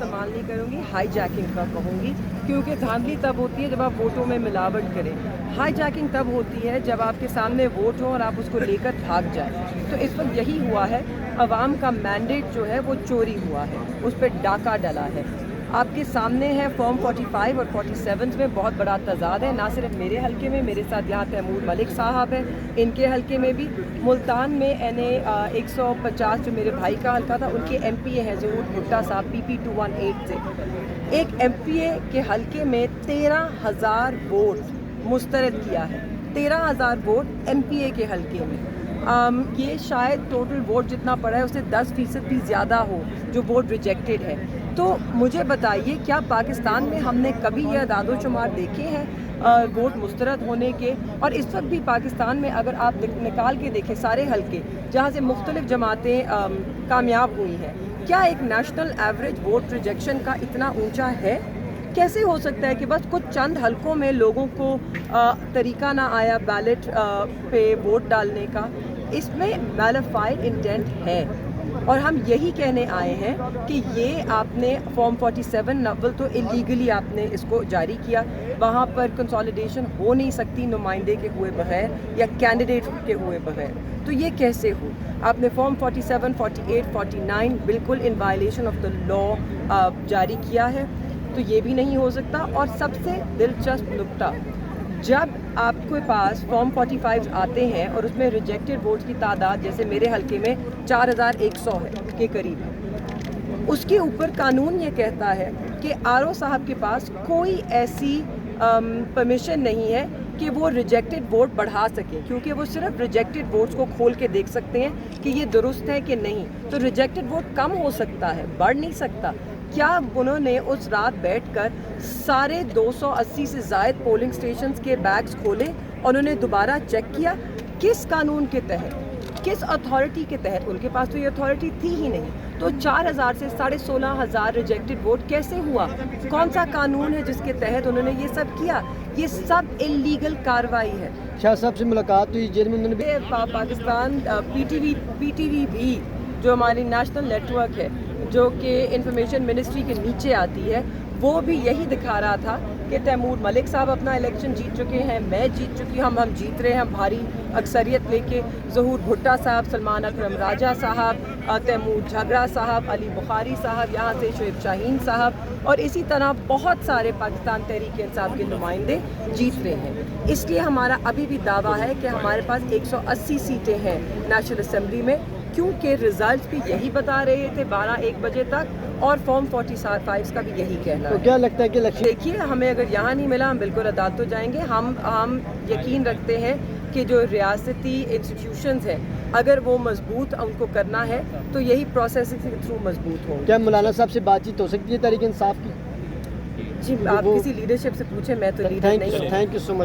इस्तेमाल नहीं करूँगी, हाई जैकिंग का कहूँगी, क्योंकि धांधली तब होती है जब आप वोटों में मिलावट करें। हाई जैकिंग तब होती है जब आपके सामने वोट हो और आप उसको लेकर भाग जाए। तो इस वक्त यही हुआ है, अवाम का मैंडेट जो है वो चोरी हुआ है, उस पर डाका डला है। आपके सामने है फॉर्म 45 और 47 में बहुत बड़ा तजाद है, ना सिर्फ मेरे हलके में, मेरे साथ यहाँ तैमूर मलिक साहब हैं, इनके हलके में भी। मुल्तान में NA 150 जो मेरे भाई का हलका था, उनके MPA हैं ज़हूर भुट्टा साहब PP 218 से। एक MPA के हलके में 13,000 वोट मुस्तरद किया है, 13,000 वोट MPA के हलके में। ये शायद टोटल वोट जितना पड़ा है उससे 10% भी ज़्यादा हो जो वोट रिजेक्टेड है। तो मुझे बताइए, क्या पाकिस्तान में हमने कभी ये अदादो शुमार देखे हैं वोट मुस्तरद होने के? और इस वक्त भी पाकिस्तान में अगर आप निकाल के देखें सारे हलके जहाँ से मुख्तलिफ जमातें कामयाब हुई हैं, क्या एक नेशनल एवरेज वोट रिजेक्शन का इतना ऊंचा है? कैसे हो सकता है कि बस कुछ चंद हलकों में लोगों को तरीका ना आया बैलेट पे वोट डालने का? इसमें मैलिफाइड इंटेंट है और हम यही कहने आए हैं कि ये आपने फॉर्म 47 नवल तो इलीगली आपने इसको जारी किया, वहाँ पर कंसोलिडेशन हो नहीं सकती नुमाइंदे के हुए बगैर या कैंडिडेट के हुए बगैर। तो ये कैसे हो? आपने फॉर्म 47, 48, 49 बिल्कुल in violation of the law जारी किया है, तो ये भी नहीं हो सकता। और सबसे दिलचस्प नुक्ता, जब आपके पास फॉर्म 45 आते हैं और उसमें रिजेक्टेड वोट्स की तादाद जैसे मेरे हलके में 4100 है के करीब, उसके ऊपर कानून ये कहता है कि RO साहब के पास कोई ऐसी परमिशन नहीं है कि वो रिजेक्टेड वोट बढ़ा सके, क्योंकि वो सिर्फ रिजेक्टेड वोट्स को खोल के देख सकते हैं कि ये दुरुस्त है कि नहीं। तो रिजेक्टेड वोट कम हो सकता है, बढ़ नहीं सकता। क्या उन्होंने उस रात बैठकर सारे 280 से ज़ायद पोलिंग स्टेशंस के बैग्स खोले और उन्होंने दोबारा चेक किया? किस कानून के तहत, किस अथॉरिटी के तहत? उनके पास तो ये अथॉरिटी थी ही नहीं। तो 4,000 से 16,500 रिजेक्टेड वोट कैसे हुआ? कौन सा कानून है जिसके तहत उन्होंने ये सब किया? ये सब इलीगल कार्रवाई है। शाह साहब से मुलाकात हुई जेल में, उन्होंने पाकिस्तान PTV भी जो हमारी नेशनल नेटवर्क है, जो कि इंफॉर्मेशन मिनिस्ट्री के नीचे आती है, वो भी यही दिखा रहा था कि तैमूर मलिक साहब अपना इलेक्शन जीत चुके हैं, मैं जीत चुकी हूँ, हम जीत रहे हैं, हम भारी अक्सरियत लेके। ज़हूर भुट्टा साहब, सलमान अकरम राजा साहब, तैमूर झगड़ा साहब, अली बुखारी साहब, यहाँ से शोएब शाहीन साहब और इसी तरह बहुत सारे पाकिस्तान तहरीक इंसाफ के नुमाइंदे जीत रहे हैं। इसलिए हमारा अभी भी दावा है कि हमारे पास 180 सीटें हैं नेशनल असम्बली में, क्योंकि रिजल्ट भी यही बता रहे थे 12-1 बजे तक, और फॉर्म 45 का भी यही कहना है। तो क्या लगता है कि देखिए, हमें अगर यहाँ नहीं मिला हम बिल्कुल अदालत तो जाएंगे। हम यकीन रखते हैं कि जो रियासती इंस्टीट्यूशंस हैं, अगर वो मजबूत उनको करना है तो यही प्रोसेस के थ्रू मजबूत होंगे। क्या मौलाना साहब से बातचीत हो सकती है तहरीक इंसाफ की? जी, आप किसी लीडरशिप से पूछें, मैं तो लीडर नहीं हूँ। Thank you so much.